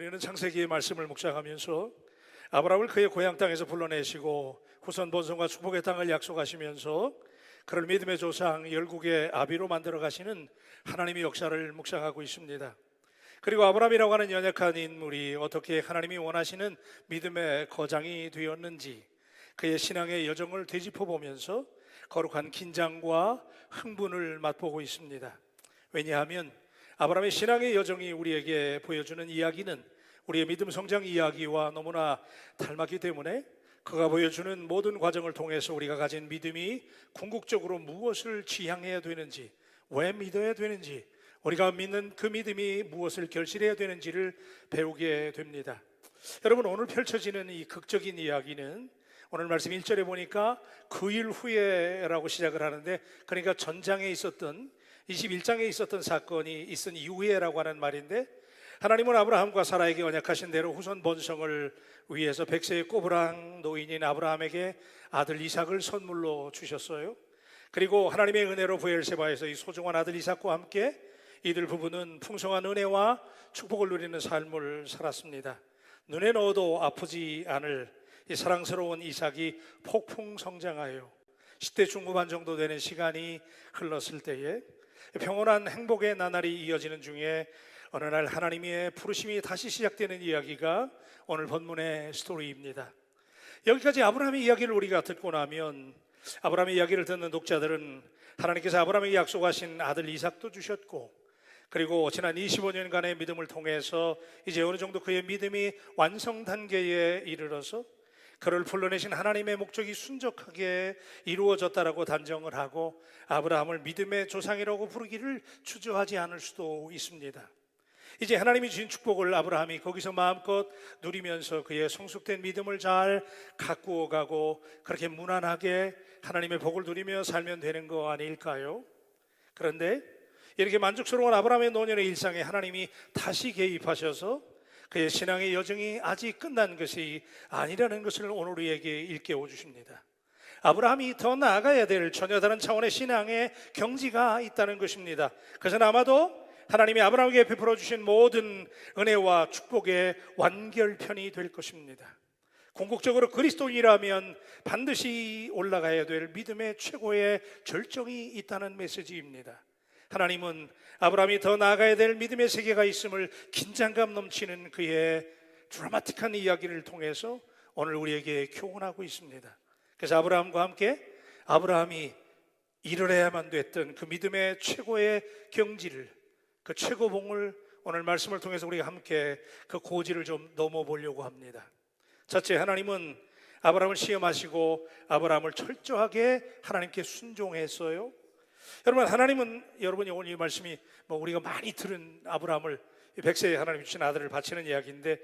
우리는 창세기의 말씀을 묵상하면서 아브라함을 그의 고향 땅에서 불러내시고 후손 번성과 축복의 땅을 약속하시면서 그를 믿음의 조상 열국의 아비로 만들어 가시는 하나님의 역사를 묵상하고 있습니다. 그리고 아브라함이라고 하는 연약한 인물이 어떻게 하나님이 원하시는 믿음의 거장이 되었는지 그의 신앙의 여정을 되짚어보면서 거룩한 긴장과 흥분을 맛보고 있습니다. 왜냐하면 아브라함의 신앙의 여정이 우리에게 보여주는 이야기는 우리의 믿음 성장 이야기와 너무나 닮았기 때문에 그가 보여주는 모든 과정을 통해서 우리가 가진 믿음이 궁극적으로 무엇을 지향해야 되는지, 왜 믿어야 되는지, 우리가 믿는 그 믿음이 무엇을 결실해야 되는지를 배우게 됩니다. 여러분, 오늘 펼쳐지는 이 극적인 이야기는 오늘 말씀 1절에 보니까 그 일 후에라고 시작을 하는데, 그러니까 전장에 있었던 21장에 있었던 사건이 있은 이후에라고 하는 말인데, 하나님은 아브라함과 사라에게 언약하신 대로 후손 번성을 위해서 100세의 꼬부랑 노인인 아브라함에게 아들 이삭을 선물로 주셨어요. 그리고 하나님의 은혜로 브엘세바에서 이 소중한 아들 이삭과 함께 이들 부부는 풍성한 은혜와 축복을 누리는 삶을 살았습니다. 눈에 넣어도 아프지 않을 이 사랑스러운 이삭이 폭풍 성장하여 10대 중후반 정도 되는 시간이 흘렀을 때에 평온한 행복의 나날이 이어지는 중에 어느 날 하나님의 부르심이 다시 시작되는 이야기가 오늘 본문의 스토리입니다. 여기까지 아브라함의 이야기를 우리가 듣고 나면 아브라함의 이야기를 듣는 독자들은 하나님께서 아브라함에게 약속하신 아들 이삭도 주셨고, 그리고 지난 25년간의 믿음을 통해서 이제 어느 정도 그의 믿음이 완성 단계에 이르러서 그를 불러내신 하나님의 목적이 순적하게 이루어졌다라고 단정을 하고 아브라함을 믿음의 조상이라고 부르기를 주저하지 않을 수도 있습니다. 이제 하나님이 주신 축복을 아브라함이 거기서 마음껏 누리면서 그의 성숙된 믿음을 잘 가꾸어 가고 그렇게 무난하게 하나님의 복을 누리며 살면 되는 거 아닐까요? 그런데 이렇게 만족스러운 아브라함의 노년의 일상에 하나님이 다시 개입하셔서 그의 신앙의 여정이 아직 끝난 것이 아니라는 것을 오늘 우리에게 일깨워 주십니다. 아브라함이 더 나아가야 될 전혀 다른 차원의 신앙의 경지가 있다는 것입니다. 그것은 아마도 하나님이 아브라함에게 베풀어 주신 모든 은혜와 축복의 완결편이 될 것입니다. 궁극적으로 그리스도인이라면 반드시 올라가야 될 믿음의 최고의 절정이 있다는 메시지입니다. 하나님은 아브라함이 더 나아가야 될 믿음의 세계가 있음을 긴장감 넘치는 그의 드라마틱한 이야기를 통해서 오늘 우리에게 교훈하고 있습니다. 그래서 아브라함과 함께 아브라함이 이뤄야만 됐던 그 믿음의 최고의 경지를, 그 최고봉을 오늘 말씀을 통해서 우리가 함께 그 고지를 좀 넘어보려고 합니다. 첫째, 하나님은 아브라함을 시험하시고 아브라함을 철저하게 하나님께 순종했어요. 여러분, 하나님은 여러분이 오늘 이 말씀이 우리가 많이 들은 아브라함을 100세에 하나님 주신 아들을 바치는 이야기인데,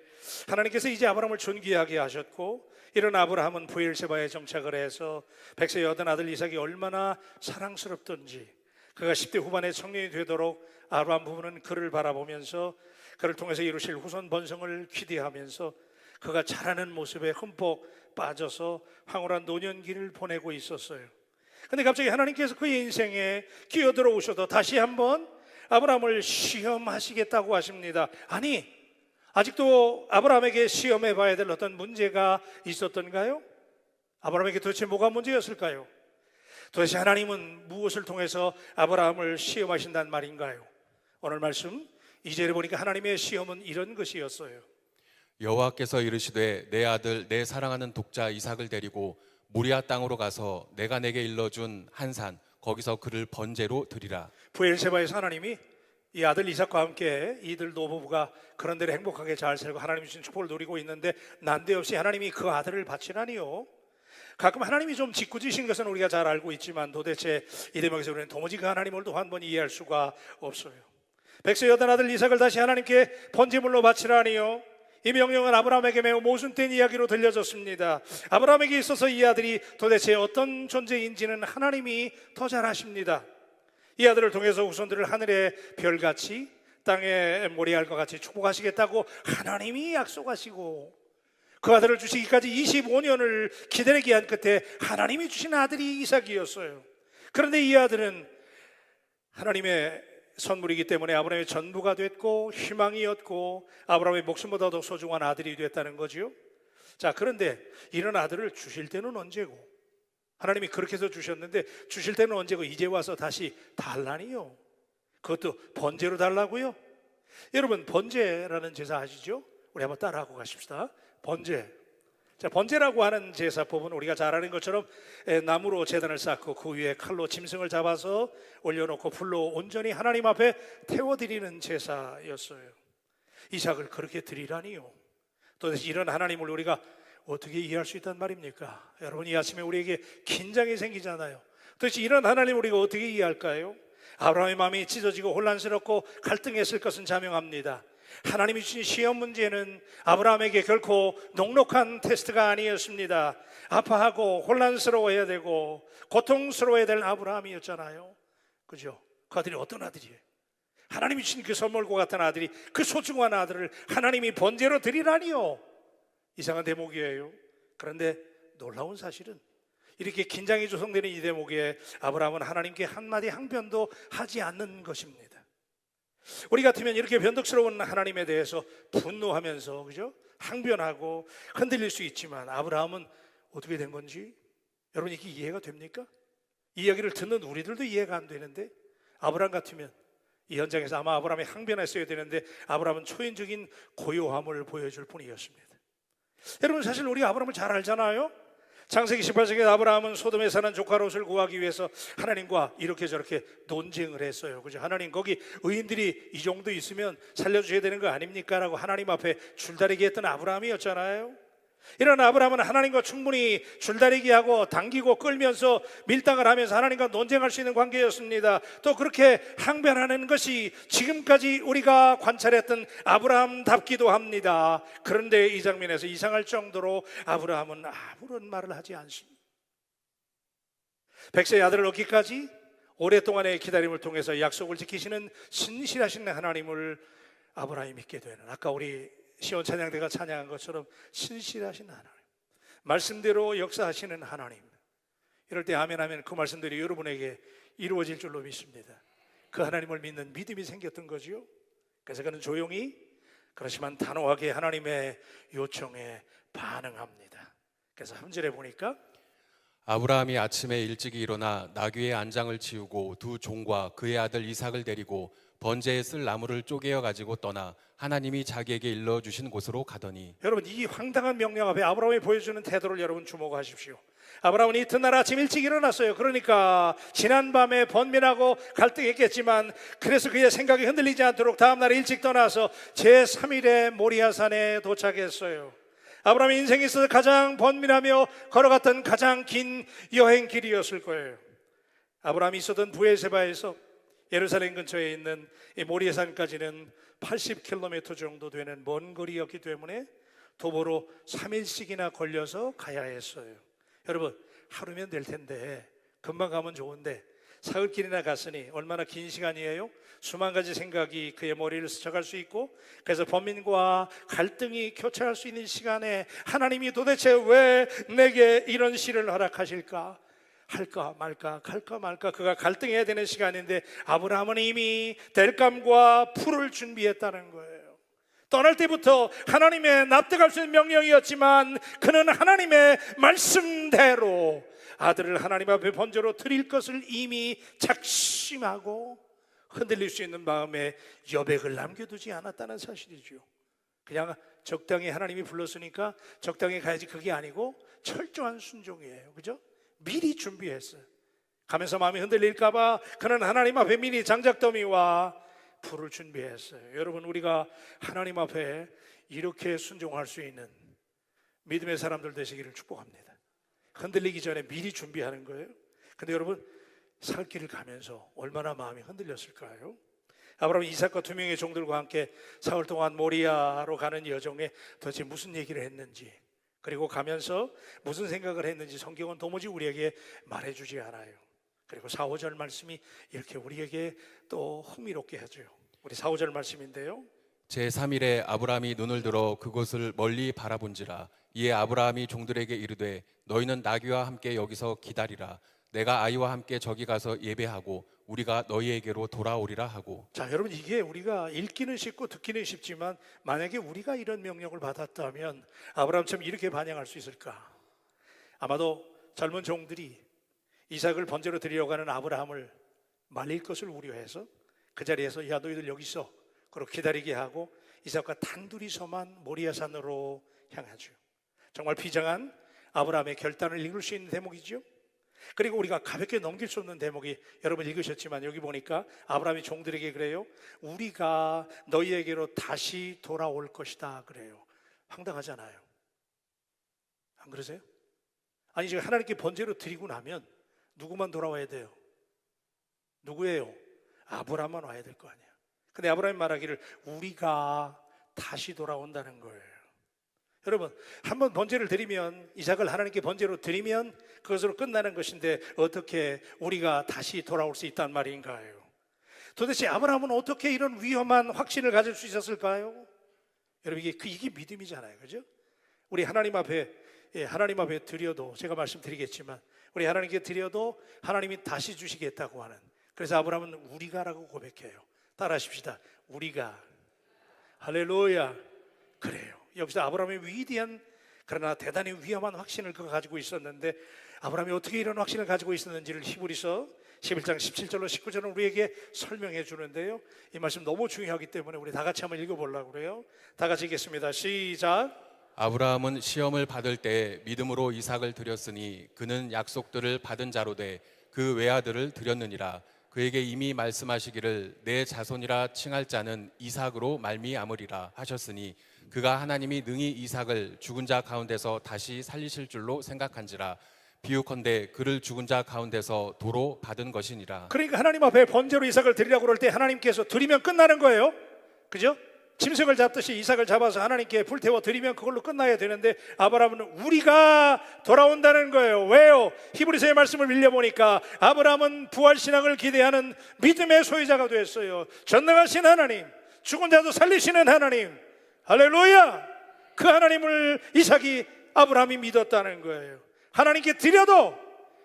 하나님께서 이제 아브라함을 존귀하게 하셨고 이런 아브라함은 브엘세바에 정착을 해서 100세에 얻은 아들 이삭이 얼마나 사랑스럽던지, 그가 10대 후반의 청년이 되도록 아브라함 부부는 그를 바라보면서 그를 통해서 이루실 후손 번성을 기대하면서 그가 자라는 모습에 흠뻑 빠져서 황홀한 노년기를 보내고 있었어요. 근데 갑자기 하나님께서 그의 인생에 끼어들어오셔서 다시 한번 아브라함을 시험하시겠다고 하십니다. 아니, 아직도 아브라함에게 시험해 봐야 될 어떤 문제가 있었던가요? 아브라함에게 도대체 뭐가 문제였을까요? 도대체 하나님은 무엇을 통해서 아브라함을 시험하신단 말인가요? 오늘 말씀 2절에 보니까 하나님의 시험은 이런 것이었어요. 여호와께서 이르시되 내 아들 내 사랑하는 독자 이삭을 데리고 모리아 땅으로 가서 내가 내게 일러준 한 산 거기서 그를 번제로 드리라. 브엘세바에서 하나님이 이 아들 이삭과 함께 이들 노부부가 그런 대로 행복하게 잘 살고 하나님 주신 축복을 누리고 있는데 난데없이 하나님이 그 아들을 바치라니요. 가끔 하나님이 좀 짓궂으신 것은 우리가 잘 알고 있지만 도대체 이 대목에서 우리는 도무지 그 하나님을 또 한 번 이해할 수가 없어요. 100세 여든 아들 이삭을 다시 하나님께 번제물로 바치라니요. 이 명령은 아브라함에게 매우 모순된 이야기로 들려졌습니다. 아브라함에게 있어서 이 아들이 도대체 어떤 존재인지는 하나님이 더 잘 아십니다. 이 아들을 통해서 후손들을 하늘의 별같이 땅의 모리알과 같이 축복하시겠다고 하나님이 약속하시고 그 아들을 주시기까지 25년을 기다리게 한 끝에 하나님이 주신 아들이 이삭이었어요. 그런데 이 아들은 하나님의 선물이기 때문에 아브라함의 전부가 됐고 희망이었고 아브라함의 목숨보다 더 소중한 아들이 됐다는 거지요. 자, 그런데 이런 아들을 주실 때는 언제고? 하나님이 그렇게 해서 주셨는데 주실 때는 언제고 이제 와서 다시 달라니요? 그것도 번제로 달라고요? 여러분, 번제라는 제사 아시죠? 우리 한번 따라하고 가십시다. 번제. 자, 번제라고 하는 제사법은 우리가 잘 아는 것처럼 나무로 제단을 쌓고 그 위에 칼로 짐승을 잡아서 올려놓고 불로 온전히 하나님 앞에 태워드리는 제사였어요. 이삭을 그렇게 드리라니요? 도대체 이런 하나님을 우리가 어떻게 이해할 수 있단 말입니까? 여러분, 이 아침에 우리에게 긴장이 생기잖아요. 도대체 이런 하나님을 우리가 어떻게 이해할까요? 아브라함의 마음이 찢어지고 혼란스럽고 갈등했을 것은 자명합니다. 하나님이 주신 시험 문제는 아브라함에게 결코 녹록한 테스트가 아니었습니다. 아파하고 혼란스러워해야 되고 고통스러워야 될 아브라함이었잖아요. 그죠? 그 아들이 어떤 아들이에요? 하나님이 주신 그 선물과 같은 아들이, 그 소중한 아들을 하나님이 번제로 드리라니요? 이상한 대목이에요. 그런데 놀라운 사실은 이렇게 긴장이 조성되는 이 대목에 아브라함은 하나님께 한마디 항변도 하지 않는 것입니다. 우리 같으면 이렇게 변덕스러운 하나님에 대해서 분노하면서, 그죠? 항변하고 흔들릴 수 있지만 아브라함은 어떻게 된 건지 여러분, 이게 이해가 됩니까? 이 이야기를 듣는 우리들도 이해가 안 되는데 아브라함 같으면 이 현장에서 아마 아브라함이 항변했어야 되는데 아브라함은 초인적인 고요함을 보여줄 뿐이었습니다. 여러분, 사실 우리가 아브라함을 잘 알잖아요. 창세기 18장에 아브라함은 소돔에 사는 조카 롯을 구하기 위해서 하나님과 이렇게 저렇게 논쟁을 했어요. 그죠? 하나님, 거기 의인들이 이 정도 있으면 살려주셔야 되는 거 아닙니까? 라고 하나님 앞에 줄다리기 했던 아브라함이었잖아요. 이런 아브라함은 하나님과 충분히 줄다리기 하고 당기고 끌면서 밀당을 하면서 하나님과 논쟁할 수 있는 관계였습니다. 또 그렇게 항변하는 것이 지금까지 우리가 관찰했던 아브라함답기도 합니다. 그런데 이 장면에서 이상할 정도로 아브라함은 아무런 말을 하지 않습니다. 백세의 아들을 얻기까지 오랫동안의 기다림을 통해서 약속을 지키시는 신실하신 하나님을 아브라함이 믿게 되는, 아까 우리 시온 찬양대가 찬양한 것처럼 신실하신 하나님, 말씀대로 역사하시는 하나님. 이럴 때 아멘 하면 그 말씀들이 여러분에게 이루어질 줄로 믿습니다. 그 하나님을 믿는 믿음이 생겼던 거지요. 그래서 그는 조용히, 그렇지만 단호하게 하나님의 요청에 반응합니다. 그래서 3절에 보니까 아브라함이 아침에 일찍이 일어나 나귀의 안장을 치우고 두 종과 그의 아들 이삭을 데리고 번제에 쓸 나무를 쪼개어 가지고 떠나 하나님이 자기에게 일러주신 곳으로 가더니. 여러분, 이 황당한 명령 앞에 아브라함이 보여주는 태도를 여러분 주목하십시오. 아브라함은 이튿날 아침 일찍 일어났어요. 그러니까 지난밤에 번민하고 갈등했겠지만 그래서 그의 생각이 흔들리지 않도록 다음날 일찍 떠나서 제3일에 모리아산에 도착했어요. 아브라함의 인생에 있어서 가장 번민하며 걸어갔던 가장 긴 여행길이었을 거예요. 아브라함이 있었던 부에세바에서 예루살렘 근처에 있는 이 모리아산까지는 80km 정도 되는 먼 거리였기 때문에 도보로 3일씩이나 걸려서 가야 했어요. 여러분, 하루면 될 텐데 금방 가면 좋은데 사흘길이나 갔으니 얼마나 긴 시간이에요? 수만 가지 생각이 그의 머리를 스쳐갈 수 있고, 그래서 범민과 갈등이 교차할 수 있는 시간에 하나님이 도대체 왜 내게 이런 시를 허락하실까? 할까 말까, 갈까 말까, 그가 갈등해야 되는 시간인데 아브라함은 이미 땔감과 풀을 준비했다는 거예요. 떠날 때부터 하나님의 납득할 수 있는 명령이었지만 그는 하나님의 말씀대로 아들을 하나님 앞에 번제로 드릴 것을 이미 작심하고 흔들릴 수 있는 마음에 여백을 남겨두지 않았다는 사실이죠. 그냥 적당히 하나님이 불렀으니까 적당히 가야지, 그게 아니고 철저한 순종이에요. 그죠? 미리 준비했어요. 가면서 마음이 흔들릴까봐 그는 하나님 앞에 미리 장작더미와 불을 준비했어요. 여러분, 우리가 하나님 앞에 이렇게 순종할 수 있는 믿음의 사람들 되시기를 축복합니다. 흔들리기 전에 미리 준비하는 거예요. 근데 여러분, 살 길을 가면서 얼마나 마음이 흔들렸을까요? 아브라함은 이삭과 두 명의 종들과 함께 사흘 동안 모리아로 가는 여정에 도대체 무슨 얘기를 했는지, 그리고 가면서 무슨 생각을 했는지 성경은 도무지 우리에게 말해주지 않아요. 그리고 4, 5절 말씀이 이렇게 우리에게 또 흥미롭게 하죠. 우리 4, 5절 말씀인데요, 제3일에 아브라함이 눈을 들어 그곳을 멀리 바라본지라. 이에 아브라함이 종들에게 이르되 너희는 나귀와 함께 여기서 기다리라. 내가 아이와 함께 저기 가서 예배하고 우리가 너희에게로 돌아오리라 하고. 자, 여러분, 이게 우리가 읽기는 쉽고 듣기는 쉽지만 만약에 우리가 이런 명령을 받았다면 아브라함처럼 이렇게 반응할 수 있을까? 아마도 젊은 종들이 이삭을 번제로 드리려고 하는 아브라함을 말릴 것을 우려해서 그 자리에서 야, 너희들 여기 있어, 그리고 기다리게 하고 이삭과 단둘이서만 모리아산으로 향하죠. 정말 비장한 아브라함의 결단을 읽을 수 있는 대목이죠. 그리고 우리가 가볍게 넘길 수 없는 대목이, 여러분 읽으셨지만 여기 보니까 아브라함이 종들에게 그래요. 우리가 너희에게로 다시 돌아올 것이다 그래요. 황당하잖아요. 안 그러세요? 아니, 지금 하나님께 번제로 드리고 나면 누구만 돌아와야 돼요? 누구예요? 아브라함만 와야 될 거 아니야. 근데 아브라함이 말하기를 우리가 다시 돌아온다는 거예요. 여러분, 한번 번제를 드리면, 이삭을 하나님께 번제로 드리면 그것으로 끝나는 것인데 어떻게 우리가 다시 돌아올 수 있단 말인가요? 도대체 아브라함은 어떻게 이런 위험한 확신을 가질 수 있었을까요? 여러분, 이게 믿음이잖아요, 그죠? 우리 하나님 앞에 드려도, 제가 말씀드리겠지만 우리 하나님께 드려도 하나님이 다시 주시겠다고 하는, 그래서 아브라함은 우리가라고 고백해요. 따라하십시다. 우리가. 할렐루야. 그래요. 여기서 아브라함의 위대한, 그러나 대단히 위험한 확신을 그가 가지고 있었는데, 아브라함이 어떻게 이런 확신을 가지고 있었는지를 히브리서 11장 17절로 19절은 우리에게 설명해 주는데요. 이 말씀 너무 중요하기 때문에 우리 다 같이 한번 읽어보려고 그래요. 다 같이 읽겠습니다. 시작. 아브라함은 시험을 받을 때 믿음으로 이삭을 드렸으니 그는 약속들을 받은 자로 돼 그 외아들을 드렸느니라. 그에게 이미 말씀하시기를 내 자손이라 칭할 자는 이삭으로 말미암으리라 하셨으니 그가 하나님이 능히 이삭을 죽은 자 가운데서 다시 살리실 줄로 생각한지라. 비유컨대 그를 죽은 자 가운데서 도로 받은 것이니라. 그러니까 하나님 앞에 번제로 이삭을 드리려고 그럴 때 하나님께서 드리면 끝나는 거예요. 그죠? 짐승을 잡듯이 이삭을 잡아서 하나님께 불태워 드리면 그걸로 끝나야 되는데 아브라함은 우리가 돌아온다는 거예요. 왜요? 히브리서의 말씀을 빌려보니까 아브라함은 부활신앙을 기대하는 믿음의 소유자가 됐어요. 전능하신 하나님, 죽은 자도 살리시는 하나님, 할렐루야! 그 하나님을 이삭이, 아브라함이 믿었다는 거예요. 하나님께 드려도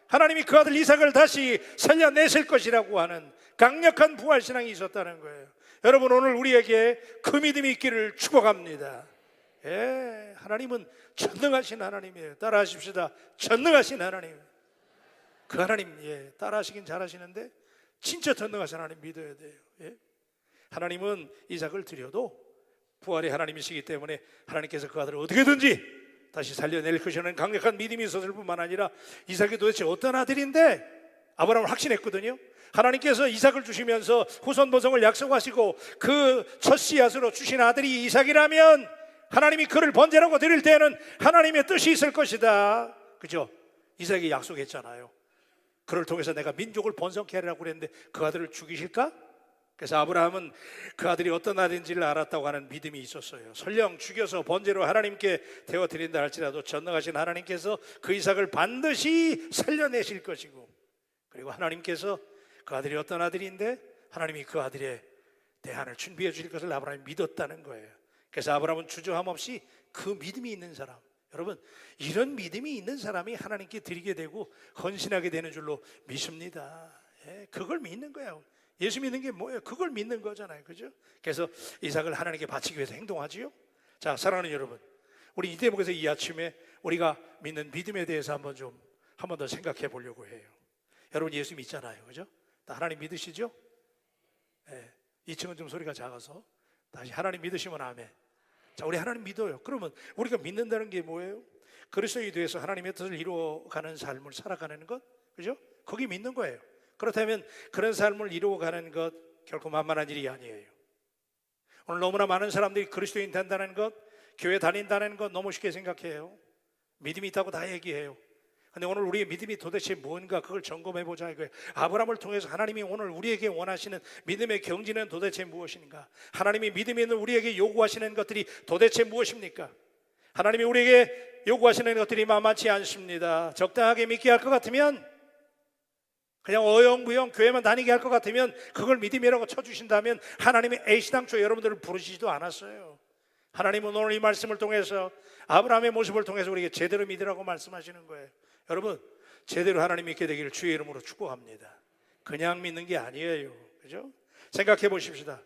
하나님이 그 아들 이삭을 다시 살려내실 것이라고 하는 강력한 부활신앙이 있었다는 거예요. 여러분, 오늘 우리에게 그 믿음이 있기를 축복합니다. 하나님은 전능하신 하나님이에요. 따라하십시다. 전능하신 하나님. 그 하나님, 따라하시긴 잘하시는데 진짜 전능하신 하나님 믿어야 돼요. 하나님은 이삭을 드려도 부활의 하나님이시기 때문에 하나님께서 그 아들을 어떻게든지 다시 살려낼 것이라는 강력한 믿음이 있었을 뿐만 아니라 이삭이 도대체 어떤 아들인데 아브라함은 확신했거든요. 하나님께서 이삭을 주시면서 후손 번성을 약속하시고 그 첫 씨앗으로 주신 아들이 이삭이라면 하나님이 그를 번제라고 드릴 때는 하나님의 뜻이 있을 것이다. 그죠? 이삭이 약속했잖아요. 그를 통해서 내가 민족을 번성케 하리라고 그랬는데 그 아들을 죽이실까? 그래서 아브라함은 그 아들이 어떤 아들인지를 알았다고 하는 믿음이 있었어요. 설령 죽여서 번제로 하나님께 데워드린다 할지라도 전능하신 하나님께서 그 이삭을 반드시 살려내실 것이고, 그리고 하나님께서 그 아들이 어떤 아들인데 하나님이 그 아들의 대안을 준비해 주실 것을 아브라함이 믿었다는 거예요. 그래서 아브라함은 주저함 없이 그 믿음이 있는 사람, 여러분, 이런 믿음이 있는 사람이 하나님께 드리게 되고 헌신하게 되는 줄로 믿습니다. 그걸 믿는 거예요. 예수 믿는 게 뭐예요? 그걸 믿는 거잖아요. 그죠? 그래서 이삭을 하나님께 바치기 위해서 행동하지요. 자, 사랑하는 여러분, 우리 이 대목에서 이 아침에 우리가 믿는 믿음에 대해서 한 번 더 생각해 보려고 해요. 여러분, 예수 믿잖아요. 그죠? 하나님 믿으시죠? 2층은 좀 소리가 작아서 다시 하나님 믿으시면 아멘. 자, 우리 하나님 믿어요. 그러면 우리가 믿는다는 게 뭐예요? 그리스도에 대해서 하나님의 뜻을 이루어가는 삶을 살아가는 것, 그죠? 거기 믿는 거예요. 그렇다면 그런 삶을 이루어가는 것 결코 만만한 일이 아니에요. 오늘 너무나 많은 사람들이 그리스도인 된다는 것, 교회 다닌다는 것 너무 쉽게 생각해요. 믿음이 있다고 다 얘기해요. 근데 오늘 우리의 믿음이 도대체 뭔가, 그걸 점검해 보자 이거예요. 아브라함을 통해서 하나님이 오늘 우리에게 원하시는 믿음의 경지는 도대체 무엇인가? 하나님이 믿음이 있는 우리에게 요구하시는 것들이 도대체 무엇입니까? 하나님이 우리에게 요구하시는 것들이 만만치 않습니다. 적당하게 믿게 할 것 같으면, 그냥 어영부영 교회만 다니게 할 것 같으면 그걸 믿음이라고 쳐주신다면 하나님이 애시당초 여러분들을 부르시지도 않았어요. 하나님은 오늘 이 말씀을 통해서, 아브라함의 모습을 통해서 우리에게 제대로 믿으라고 말씀하시는 거예요. 여러분, 제대로 하나님 믿게 되기를 주의 이름으로 축복합니다. 그냥 믿는 게 아니에요. 그죠? 생각해 보십시다.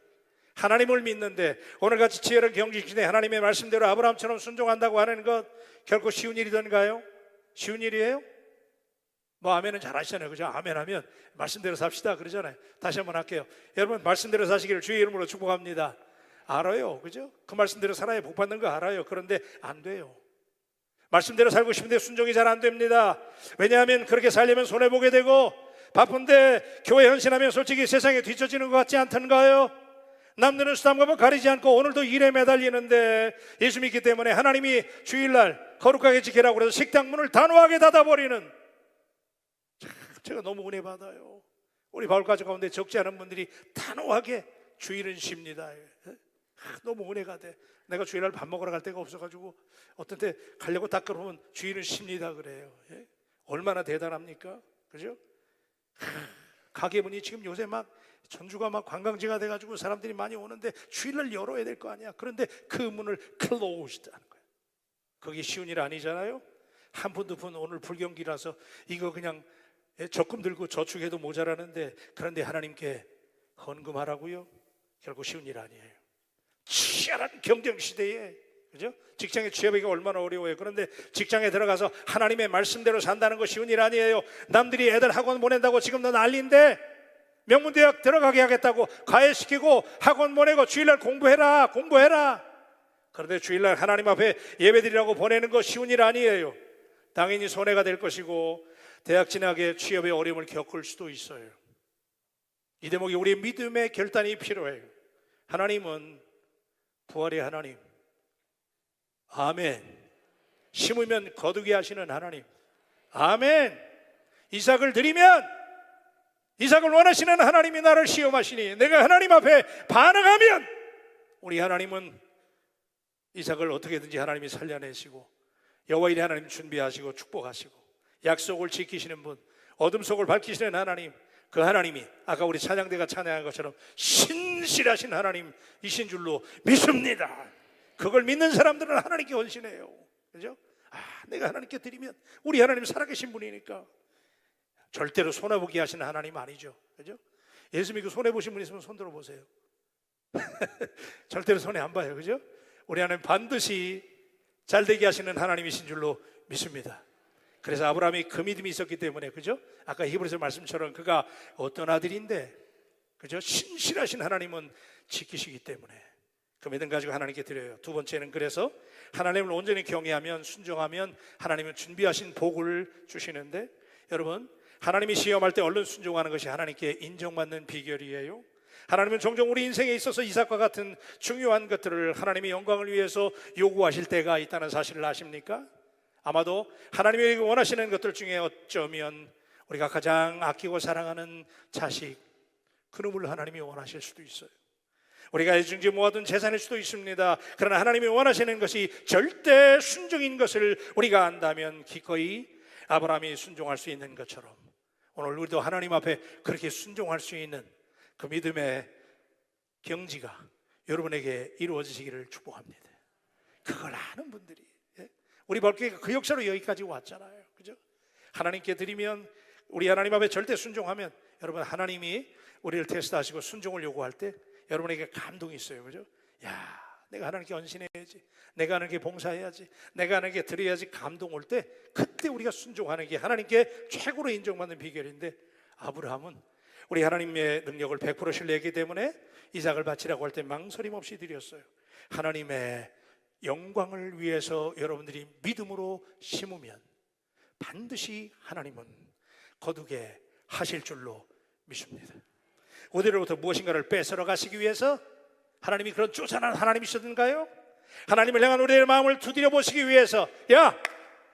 하나님을 믿는데 오늘같이 치열한 경기 시대에 하나님의 말씀대로 아브라함처럼 순종한다고 하는 것 결코 쉬운 일이던가요? 쉬운 일이에요? 뭐 아멘은 잘 하시잖아요. 그죠? 아멘 하면 말씀대로 삽시다 그러잖아요. 다시 한번 할게요. 여러분 말씀대로 사시기를 주의 이름으로 축복합니다. 알아요. 그죠? 그 말씀대로 살아야 복 받는 거 알아요. 그런데 안 돼요. 말씀대로 살고 싶은데 순종이 잘 안 됩니다. 왜냐하면 그렇게 살려면 손해보게 되고 바쁜데 교회 헌신하면 솔직히 세상에 뒤처지는 것 같지 않던가요? 남들은 수담감을 가리지 않고 오늘도 일에 매달리는데 예수 믿기 때문에 하나님이 주일날 거룩하게 지키라고 해서 식당 문을 단호하게 닫아버리는, 제가 너무 은혜 받아요. 우리 바울가족 가운데 적지 않은 분들이 단호하게 주일은 쉽니다. 너무 은혜가 돼. 내가 주일날 밥 먹으러 갈 데가 없어가지고 어떤 때 가려고 딱 그러면 주일은 쉽니다 그래요. 얼마나 대단합니까? 그죠? 가게문이 지금 요새 막 전주가 막 관광지가 돼가지고 사람들이 많이 오는데 주일날 열어야 될 거 아니야. 그런데 그 문을 클로즈드 하는 거예요. 그게 쉬운 일 아니잖아요. 한 푼 두 푼 오늘 불경기라서 이거 그냥 적금 들고 저축해도 모자라는데, 그런데 하나님께 헌금하라고요? 결국 쉬운 일 아니에요. 치열한 경쟁 시대에, 그죠? 직장에 취업하기가 얼마나 어려워요. 그런데 직장에 들어가서 하나님의 말씀대로 산다는 거 쉬운 일 아니에요. 남들이 애들 학원 보낸다고 지금 너 난리인데 명문대학 들어가게 하겠다고 가해시키고 학원 보내고 주일날 공부해라. 그런데 주일날 하나님 앞에 예배드리라고 보내는 거 쉬운 일 아니에요. 당연히 손해가 될 것이고 대학 진학에 취업의 어려움을 겪을 수도 있어요. 이 대목이 우리의 믿음의 결단이 필요해요. 하나님은 부활의 하나님, 아멘. 심으면 거두게 하시는 하나님, 아멘. 이삭을 드리면 이삭을 원하시는 하나님이 나를 시험하시니 내가 하나님 앞에 반응하면 우리 하나님은 이삭을 어떻게든지 하나님이 살려내시고 여호와의 하나님 준비하시고 축복하시고 약속을 지키시는 분, 어둠 속을 밝히시는 하나님, 그 하나님이 아까 우리 찬양대가 찬양한 것처럼 신실하신 하나님이신 줄로 믿습니다. 그걸 믿는 사람들은 하나님께 헌신해요. 그죠? 내가 하나님께 드리면 우리 하나님 살아계신 분이니까. 절대로 손해보게 하시는 하나님 아니죠. 그죠? 예수 믿고 손해보신 분 있으면 손 들어보세요. 절대로 손해 안 봐요. 그죠? 우리 하나님 반드시 잘되게 하시는 하나님이신 줄로 믿습니다. 그래서 아브라함이 그 믿음이 있었기 때문에, 그죠? 아까 히브리서 말씀처럼 그가 어떤 아들인데, 그죠? 신실하신 하나님은 지키시기 때문에 그 믿음 가지고 하나님께 드려요. 두 번째는 그래서 하나님을 온전히 경외하면, 순종하면 하나님은 준비하신 복을 주시는데, 여러분 하나님이 시험할 때 얼른 순종하는 것이 하나님께 인정받는 비결이에요. 하나님은 종종 우리 인생에 있어서 이삭과 같은 중요한 것들을 하나님의 영광을 위해서 요구하실 때가 있다는 사실을 아십니까? 아마도 하나님이 원하시는 것들 중에 어쩌면 우리가 가장 아끼고 사랑하는 자식, 그놈을 하나님이 원하실 수도 있어요. 우리가 애증지 모아둔 재산일 수도 있습니다. 그러나 하나님이 원하시는 것이 절대 순종인 것을 우리가 안다면 기꺼이 아브라함이 순종할 수 있는 것처럼 오늘 우리도 하나님 앞에 그렇게 순종할 수 있는 그 믿음의 경지가 여러분에게 이루어지시기를 축복합니다. 그걸 아는 분들이, 우리 벌교회가 그 역사로 여기까지 왔잖아요. 그죠? 하나님께 드리면, 우리 하나님 앞에 절대 순종하면, 여러분 하나님이 우리를 테스트하시고 순종을 요구할 때 여러분에게 감동이 있어요. 그죠? 야, 내가 하나님께 헌신해야지, 내가 하나님께 봉사해야지, 내가 하나님께 드려야지. 감동 올 때 그때 우리가 순종하는 게 하나님께 최고로 인정받는 비결인데, 아브라함은 우리 하나님의 능력을 100% 신뢰했기 때문에 이삭을 바치라고 할 때 망설임 없이 드렸어요. 하나님의 영광을 위해서 여러분들이 믿음으로 심으면 반드시 하나님은 거두게 하실 줄로 믿습니다. 우리로부터 무엇인가를 뺏으러 가시기 위해서 하나님이 그런 쪼잔한 하나님이셨던가요? 하나님을 향한 우리의 마음을 두드려 보시기 위해서, 야,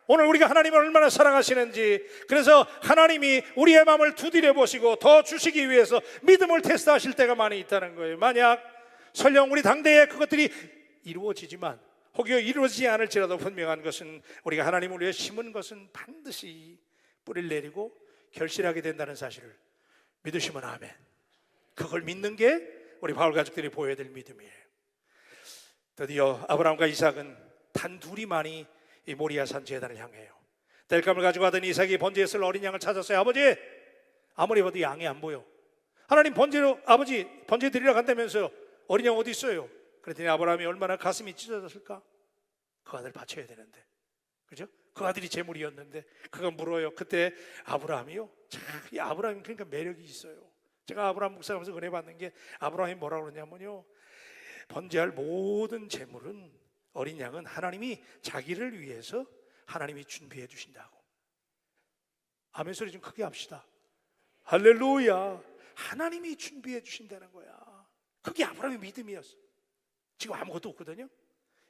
오늘 우리가 하나님을 얼마나 사랑하시는지, 그래서 하나님이 우리의 마음을 두드려 보시고 더 주시기 위해서 믿음을 테스트하실 때가 많이 있다는 거예요. 만약 설령 우리 당대에 그것들이 이루어지지만 혹여 이루어지지 않을지라도 분명한 것은 우리가 하나님을 위해 심은 것은 반드시 뿌리를 내리고 결실하게 된다는 사실을 믿으시면 아멘. 그걸 믿는 게 우리 바울 가족들이 보여야 될 믿음이에요. 드디어 아브라함과 이삭은 단 둘이만이 이 모리아산 제단을 향해요. 땔감을 가지고 가던 이삭이 번제에 쓸 어린 양을 찾았어요. 아버지, 아무리 봐도 양이 안 보여. 하나님 번제로, 아버지 번제 드리러 간다면서요. 어린 양 어디 있어요? 그랬더니 아브라함이 얼마나 가슴이 찢어졌을까? 그 아들 바쳐야 되는데, 그죠? 그 아들이 제물이었는데 그가 물어요. 그때 아브라함이요, 참, 이 아브라함이 그러니까 매력이 있어요. 제가 아브라함 묵상하면서 은혜 받는 게, 아브라함이 뭐라고 그러냐면요, 번제할 모든 제물은, 어린 양은 하나님이 자기를 위해서 하나님이 준비해 주신다고. 아멘 소리 좀 크게 합시다. 할렐루야. 하나님이 준비해 주신다는 거야. 그게 아브라함의 믿음이었어. 지금 아무것도 없거든요.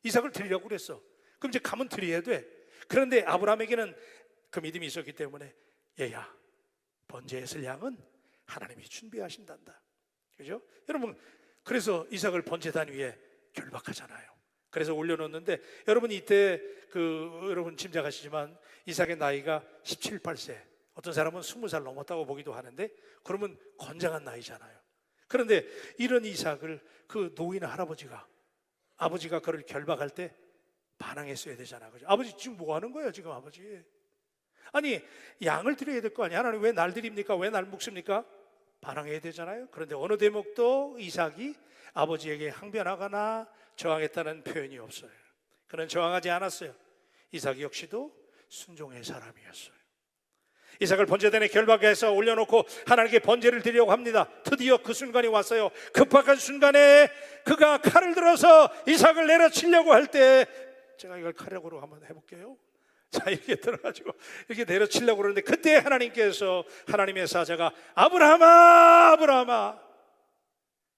이삭을 드리려고 그랬어. 그럼 이제 가면 드려야 돼. 그런데 아브라함에게는 그 믿음이 있었기 때문에, 얘야, 번제에 쓸 양은 하나님이 준비하신단다. 그죠? 여러분, 그래서 이삭을 번제단 위에 결박하잖아요. 그래서 올려놓는데, 여러분 이때 여러분 짐작하시지만 이삭의 나이가 17, 8세, 어떤 사람은 20살 넘었다고 보기도 하는데, 그러면 건장한 나이잖아요. 그런데 이런 이삭을 그 노인 할아버지가, 아버지가 그를 결박할 때 반항했어야 되잖아. 그죠? 아버지 지금 뭐 하는 거예요 지금 아버지? 아니 양을 드려야 될 거 아니야. 하나님 왜 날 드립니까? 왜 날 묵습니까? 반항해야 되잖아요. 그런데 어느 대목도 이삭이 아버지에게 항변하거나 저항했다는 표현이 없어요. 그는 저항하지 않았어요. 이삭 역시도 순종의 사람이었어요. 이삭을 번제단에 결박해서 올려놓고 하나님께 번제를 드리려고 합니다. 드디어 그 순간이 왔어요. 급박한 순간에 그가 칼을 들어서 이삭을 내려치려고 할 때, 제가 이걸 칼력으로 한번 해볼게요. 자, 이렇게 들어가지고 이렇게 내려치려고 그러는데, 그때 하나님께서, 하나님의 사자가 아브라함아, 아브라함아,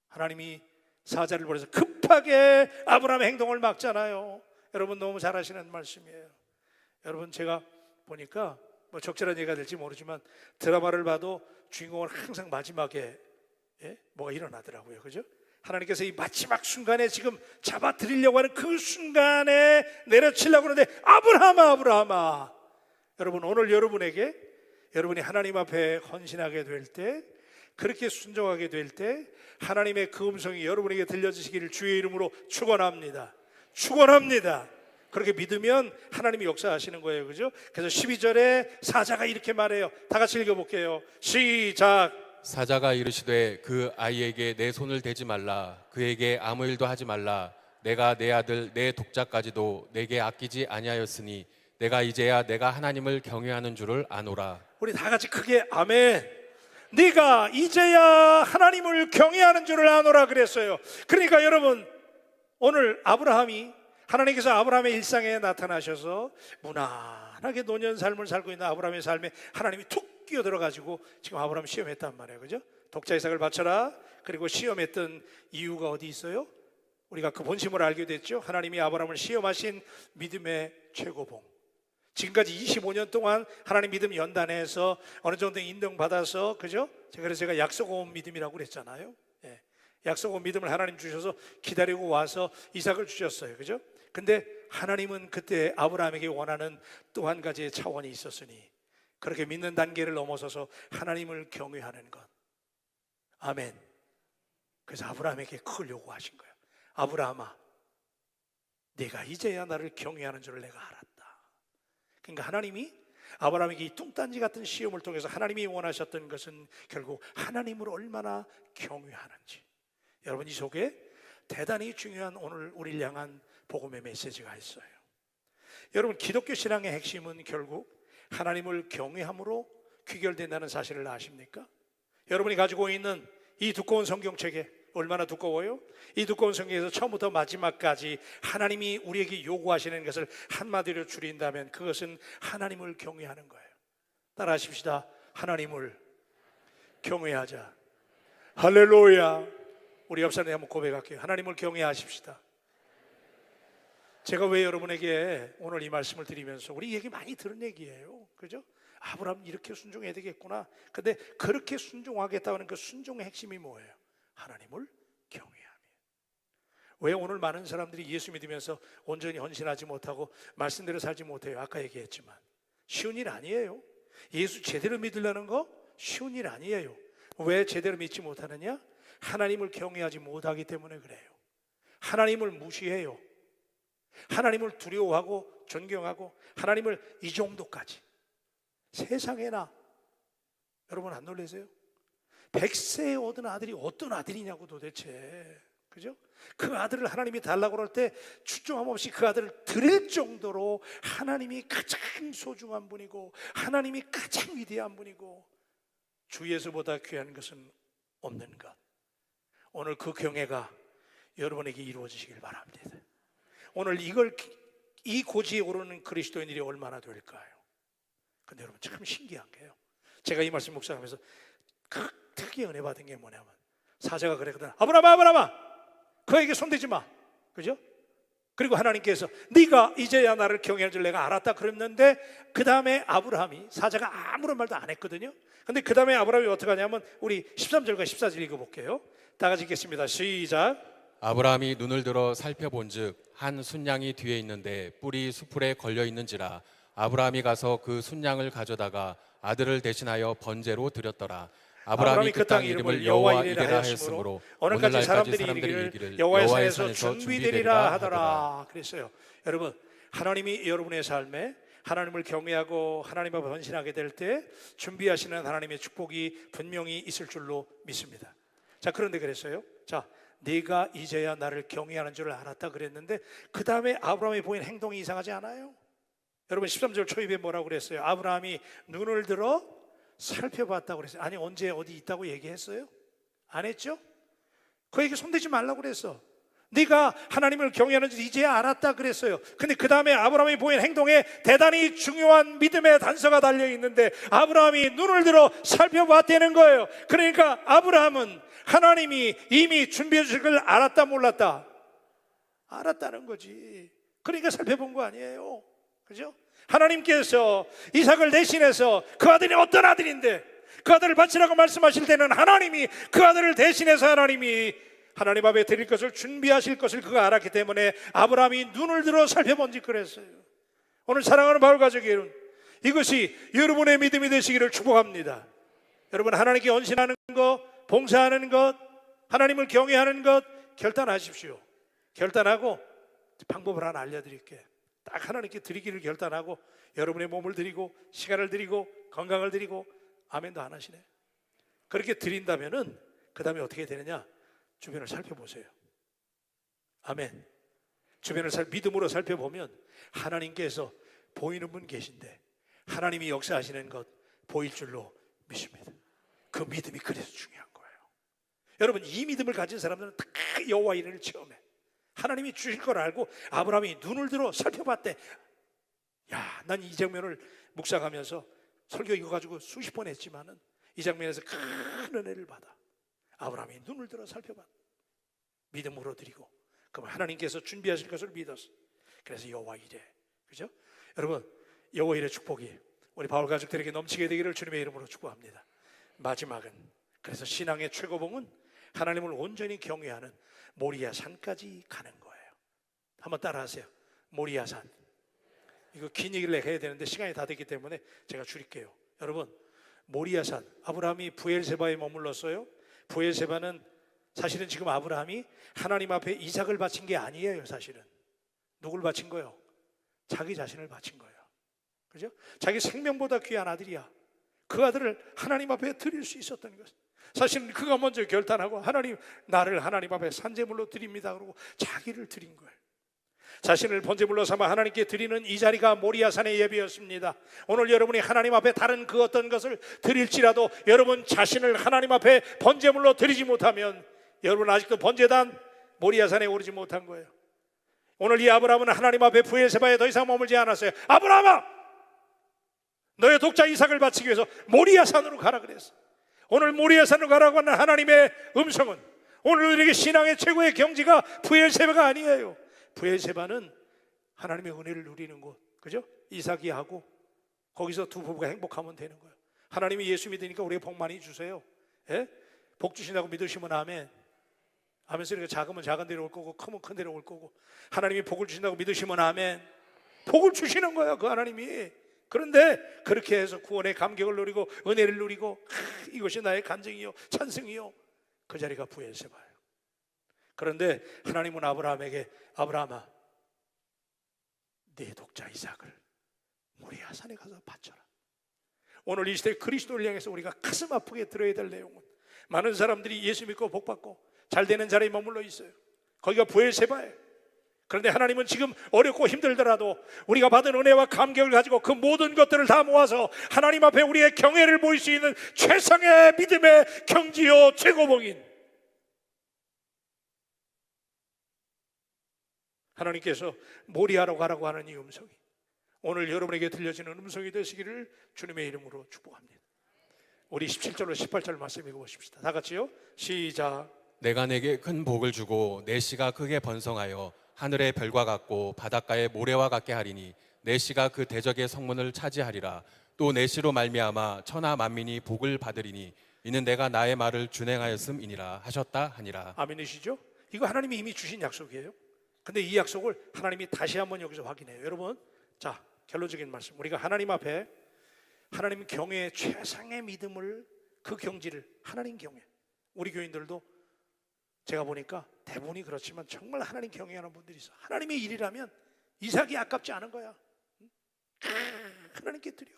하나님이 사자를 보내서 급하게 아브라함의 행동을 막잖아요. 여러분 너무 잘 아시는 말씀이에요. 여러분 제가 보니까 뭐 적절한 얘기가 될지 모르지만 드라마를 봐도 주인공은 항상 마지막에 뭐가 일어나더라고요. 그죠? 하나님께서 이 마지막 순간에 지금 잡아드리려고 하는 그 순간에 내려치려고 하는데, 아브라함아, 아브라함아. 여러분 오늘 여러분에게, 여러분이 하나님 앞에 헌신하게 될 때, 그렇게 순종하게 될 때 하나님의 그 음성이 여러분에게 들려지시기를 주의 이름으로 축원합니다. 축원합니다. 그렇게 믿으면 하나님이 역사하시는 거예요. 그죠? 그래서 12절에 사자가 이렇게 말해요. 다 같이 읽어볼게요. 시작. 사자가 이르시되 그 아이에게 내 손을 대지 말라. 그에게 아무 일도 하지 말라. 내가 내 아들 내 독자까지도 내게 아끼지 아니하였으니 내가 이제야 내가 하나님을 경외하는 줄을 아노라. 우리 다 같이 크게 아멘. 네가 이제야 하나님을 경외하는 줄을 아노라 그랬어요. 그러니까 여러분, 오늘 아브라함이, 하나님께서 아브라함의 일상에 나타나셔서 무난하게 노년 삶을 살고 있는 아브라함의 삶에 하나님이 툭 끼어들어가지고 지금 아브라함 시험했단 말이에요. 그죠? 독자 이삭을 바쳐라. 그리고 시험했던 이유가 어디 있어요? 우리가 그 본심을 알게 됐죠. 하나님이 아브라함을 시험하신 믿음의 최고봉. 지금까지 25년 동안 하나님 믿음 연단해서 어느 정도 인정받아서, 그죠? 그래서 제가 약속 온 믿음이라고 그랬잖아요. 예. 약속 온 믿음을 하나님 주셔서 기다리고 와서 이삭을 주셨어요. 그죠? 근데 하나님은 그때 아브라함에게 원하는 또 한 가지의 차원이 있었으니, 그렇게 믿는 단계를 넘어서서 하나님을 경외하는 것. 아멘. 그래서 아브라함에게 그걸 요구하신 거예요. 아브라함아, 네가 이제야 나를 경외하는 줄을 내가 알았다. 그러니까 하나님이 아브라함에게 이 뚱딴지 같은 시험을 통해서 하나님이 원하셨던 것은 결국 하나님을 얼마나 경외하는지. 여러분, 이 속에 대단히 중요한 오늘 우리를 향한 복음의 메시지가 있어요. 여러분, 기독교 신앙의 핵심은 결국 하나님을 경외함으로 귀결된다는 사실을 아십니까? 여러분이 가지고 있는 이 두꺼운 성경책에, 얼마나 두꺼워요? 이 두꺼운 성경에서 처음부터 마지막까지 하나님이 우리에게 요구하시는 것을 한마디로 줄인다면 그것은 하나님을 경외하는 거예요. 따라 하십시다. 하나님을 경외하자. 할렐루야. 우리 옆 사람에 한번 고백할게요. 하나님을 경외하십시다. 제가 왜 여러분에게 오늘 이 말씀을 드리면서, 우리 얘기 많이 들은 얘기예요. 그죠? 아브라함 이렇게 순종해야 되겠구나. 근데 그렇게 순종하겠다는 그 순종의 핵심이 뭐예요? 하나님을 경외함이에요. 왜 오늘 많은 사람들이 예수 믿으면서 온전히 헌신하지 못하고 말씀대로 살지 못해요? 아까 얘기했지만 쉬운 일 아니에요. 예수 제대로 믿으려는 거 쉬운 일 아니에요. 왜 제대로 믿지 못하느냐? 하나님을 경외하지 못하기 때문에 그래요. 하나님을 무시해요. 하나님을 두려워하고 존경하고 하나님을 이 정도까지, 세상에나. 여러분 안 놀라세요? 100세에 얻은 아들이 어떤 아들이냐고 도대체. 그죠? 그 아들을 하나님이 달라고 그럴 때 추정함 없이 그 아들을 드릴 정도로 하나님이 가장 소중한 분이고 하나님이 가장 위대한 분이고 주 예수보다 귀한 것은 없는 것. 오늘 그 경애가 여러분에게 이루어지시길 바랍니다. 오늘 이 고지에 오르는 그리스도인들이 얼마나 될까요? 근데 여러분 참 신기한 게요, 제가 이 말씀 묵상하면서 특히 은혜 받은 게 뭐냐면, 사자가 그랬거든. 아브라함아 그에게 손대지 마. 그죠? 그리고 하나님께서 네가 이제야 나를 경외할 줄 내가 알았다 그랬는데, 그 다음에 아브라함이, 사자가 아무런 말도 안 했거든요. 근데 그 다음에 아브라함이 어떻게 하냐면, 우리 13절과 14절 읽어볼게요. 다 같이 읽겠습니다. 시작. 아브라함이 눈을 들어 살펴본즉 한 순양이 뒤에 있는데 뿔이 수풀에 걸려 있는지라. 아브라함이 가서 그 순양을 가져다가 아들을 대신하여 번제로 드렸더라. 아브라함이 그 땅 이름을 여호와 이레라 하였으므로 오늘까지 오늘날까지 사람들이 이르기를 이르기를 여호와의 여호와의 산에서 산에서 준비되리라 준비되리라 하더라. 하더라 그랬어요. 여러분, 하나님이 여러분의 삶에 하나님을 경외하고 하나님 앞에 헌신하게 될 때 준비하시는 하나님의 축복이 분명히 있을 줄로 믿습니다. 자, 그런데 그랬어요. 자, 네가 이제야 나를 경외하는 줄 알았다 그랬는데, 그 다음에 아브라함이 보인 행동이 이상하지 않아요? 여러분 13절 초입에 뭐라고 그랬어요? 아브라함이 눈을 들어 살펴봤다고 그랬어요. 아니, 언제 어디 있다고 얘기했어요? 안 했죠? 그에게 손대지 말라고 그랬어. 네가 하나님을 경외하는 줄 이제야 알았다 그랬어요. 근데 그 다음에 아브라함이 보인 행동에 대단히 중요한 믿음의 단서가 달려있는데, 아브라함이 눈을 들어 살펴봤다는 거예요. 그러니까 아브라함은 하나님이 이미 준비해 주실 걸 알았다 몰랐다? 알았다는 거지. 그러니까 살펴본 거 아니에요. 그죠? 하나님께서 이삭을 대신해서, 그 아들이 어떤 아들인데 그 아들을 바치라고 말씀하실 때는 하나님이 그 아들을 대신해서 하나님 앞에 드릴 것을 준비하실 것을 그가 알았기 때문에 아브라함이 눈을 들어 살펴본 지 그랬어요. 오늘 사랑하는 바울 가족이 여러분, 이것이 여러분의 믿음이 되시기를 축복합니다. 여러분, 하나님께 헌신하는 것, 봉사하는 것, 하나님을 경외하는 것 결단하십시오. 결단하고 방법을 하나 알려드릴게요. 딱 하나님께 드리기를 결단하고 여러분의 몸을 드리고 시간을 드리고 건강을 드리고, 아멘도 안 하시네. 그렇게 드린다면은 그 다음에 어떻게 되느냐? 주변을 살펴보세요. 아멘. 주변을 믿음으로 살펴보면 하나님께서 보이는 분 계신데 하나님이 역사하시는 것 보일 줄로 믿습니다. 그 믿음이 그래서 중요한 거예요. 여러분, 이 믿음을 가진 사람들은 다 여호와 이레를 체험해. 하나님이 주실 걸 알고 아브라함이 눈을 들어 살펴봤대. 야, 난 이 장면을 묵상하면서 설교 이거 가지고 수십 번 했지만은 이 장면에서 큰 은혜를 받아. 아브라함이 눈을 들어 살펴봤. 믿음으로 드리고, 그럼 하나님께서 준비하실 것을 믿었어. 그래서 여호와 이레. 그죠? 여러분, 여호와 이레 축복이 우리 바울 가족들에게 넘치게 되기를 주님의 이름으로 축복합니다. 마지막은, 그래서 신앙의 최고봉은 하나님을 온전히 경외하는 모리아 산까지 가는 거예요. 한번 따라하세요. 모리아 산. 이거 긴 얘기를 해야 되는데 시간이 다 됐기 때문에 제가 줄일게요. 여러분, 모리아 산, 아브라함이 부엘세바에 머물렀어요. 부엘세바는 사실은 지금 아브라함이 하나님 앞에 이삭을 바친 게 아니에요. 사실은 누굴 바친 거예요? 자기 자신을 바친 거예요. 그죠? 자기 생명보다 귀한 아들이야. 그 아들을 하나님 앞에 드릴 수 있었던 것. 사실은 그가 먼저 결단하고 하나님, 나를 하나님 앞에 산제물로 드립니다 그러고 자기를 드린 거예요. 자신을 번제물로 삼아 하나님께 드리는 이 자리가 모리아산의 예배였습니다. 오늘 여러분이 하나님 앞에 다른 그 어떤 것을 드릴지라도 여러분 자신을 하나님 앞에 번제물로 드리지 못하면 여러분 아직도 번제단 모리아산에 오르지 못한 거예요. 오늘 이 아브라함은 하나님 앞에 부엘세바에 더 이상 머물지 않았어요. 아브라함아, 너의 독자 이삭을 바치기 위해서 모리아산으로 가라 그랬어. 오늘 모리아산으로 가라고 하는 하나님의 음성은 오늘 우리에게 신앙의 최고의 경지가 부엘세바가 아니에요. 부엘세바는 하나님의 은혜를 누리는 곳, 그죠? 이삭이 하고 거기서 두 부부가 행복하면 되는 거예요. 하나님이 예수 믿으니까 우리에게 복 많이 주세요. 예? 복 주신다고 믿으시면 아멘. 아멘 소리가 작으면 작은 데로 올 거고 크면 큰 데로 올 거고, 하나님이 복을 주신다고 믿으시면 아멘. 복을 주시는 거예요, 그 하나님이. 그런데 그렇게 해서 구원의 감격을 누리고 은혜를 누리고, 이것이 나의 간증이요 찬승이요, 그 자리가 부엘세바예요. 그런데 하나님은 아브라함에게, 아브라함아, 네 독자 이삭을 모리아산에 가서 바쳐라. 오늘 이 시대 그리스도를 향해서 우리가 가슴 아프게 들어야 될 내용은, 많은 사람들이 예수 믿고 복받고 잘 되는 자리에 머물러 있어요. 거기가 부엘세바예요. 그런데 하나님은 지금 어렵고 힘들더라도 우리가 받은 은혜와 감격을 가지고 그 모든 것들을 다 모아서 하나님 앞에 우리의 경애를 보일 수 있는 최상의 믿음의 경지요 최고봉인 하나님께서 모리아로 가라고 하는 이 음성이 오늘 여러분에게 들려지는 음성이 되시기를 주님의 이름으로 축복합니다. 우리 17절로 18절 말씀 읽어보십시다. 다 같이요. 시작. 내가 내게 큰 복을 주고 내 씨가 크게 번성하여 하늘의 별과 같고 바닷가의 모래와 같게 하리니 내 씨가 그 대적의 성문을 차지하리라. 또 내 씨로 말미암아 천하 만민이 복을 받으리니 이는 내가 나의 말을 준행하였음이니라 하셨다 하니라. 아멘이시죠? 이거 하나님이 이미 주신 약속이에요. 근데 이 약속을 하나님이 다시 한번 여기서 확인해요. 여러분, 자, 결론적인 말씀, 우리가 하나님 앞에 하나님 경외의 최상의 믿음을, 그 경지를, 하나님 경외, 우리 교인들도 제가 보니까 대부분이 그렇지만 정말 하나님 경외하는 분들이 있어. 하나님의 일이라면 이삭이 아깝지 않은 거야. 하나님께 드려,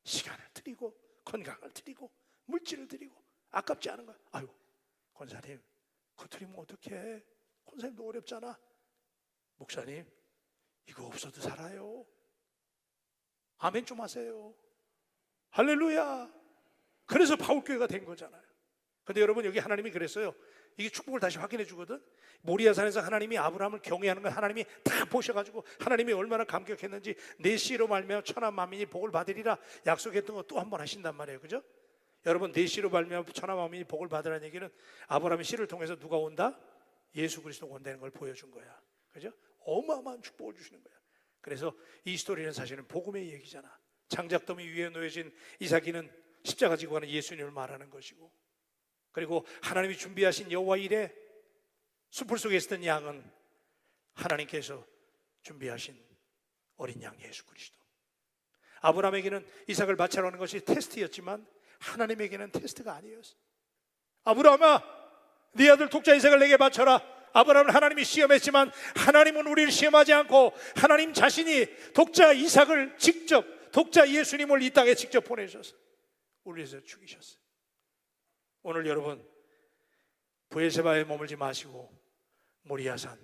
시간을 드리고 건강을 드리고 물질을 드리고 아깝지 않은 거야. 아유, 권사님 그거 드리면 어떡해, 권사님도 어렵잖아. 목사님 이거 없어도 살아요. 아멘 좀 하세요. 할렐루야. 그래서 바울교회가 된 거잖아요. 근데 여러분, 여기 하나님이 그랬어요. 이게 축복을 다시 확인해 주거든. 모리아산에서 하나님이 아브라함을 경외하는 걸 하나님이 다 보셔가지고 하나님이 얼마나 감격했는지, 내 씨로 말미암아 천하 만민이 복을 받으리라 약속했던 거 또 한 번 하신단 말이에요. 그죠? 여러분, 내 씨로 말미암아 천하 만민이 복을 받으라는 얘기는 아브라함의 씨를 통해서 누가 온다? 예수 그리스도가 온다는 걸 보여준 거야. 그죠? 어마어마한 축복을 주시는 거야. 그래서 이 스토리는 사실은 복음의 얘기잖아. 장작더미 위에 놓여진 이삭이는 십자가 지고 가는 예수님을 말하는 것이고, 그리고 하나님이 준비하신 여호와 일에 숲을 속에 있었던 양은 하나님께서 준비하신 어린 양 예수 그리스도. 아브라함에게는 이삭을 바치라는 것이 테스트였지만 하나님에게는 테스트가 아니었어. 아브라함아, 네 아들 독자 이삭을 내게 바쳐라. 아브라함을 하나님이 시험했지만 하나님은 우리를 시험하지 않고 하나님 자신이 독자 이삭을 직접, 독자 예수님을 이 땅에 직접 보내셔서 우리를 위해서 죽이셨어요. 오늘 여러분, 부엘세바에 머물지 마시고 모리아산,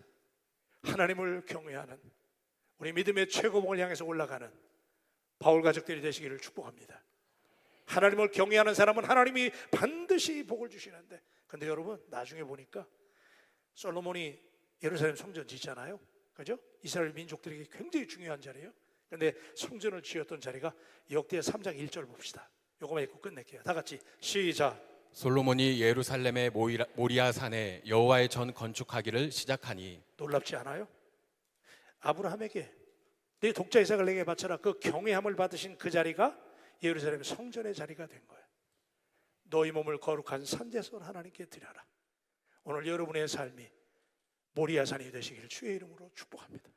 하나님을 경외하는 우리 믿음의 최고봉을 향해서 올라가는 바울 가족들이 되시기를 축복합니다. 하나님을 경외하는 사람은 하나님이 반드시 복을 주시는데, 근데 여러분 나중에 보니까 솔로몬이 예루살렘 성전 짓잖아요. 그죠? 이스라엘 민족들에게 굉장히 중요한 자리예요. 근데 성전을 지었던 자리가 역대 3장 1절 봅시다. 요거만 읽고 끝낼게요. 다 같이 시작. 솔로몬이 예루살렘의 모리아산에 여호와의 전 건축하기를 시작하니. 놀랍지 않아요? 아브라함에게 네 독자 이삭을 내게 바쳐라, 그 경외함을 받으신 그 자리가 예루살렘 성전의 자리가 된 거예요. 너희 몸을 거룩한 산제선 하나님께 드려라. 오늘 여러분의 삶이 모리아산이 되시기를 주의 이름으로 축복합니다.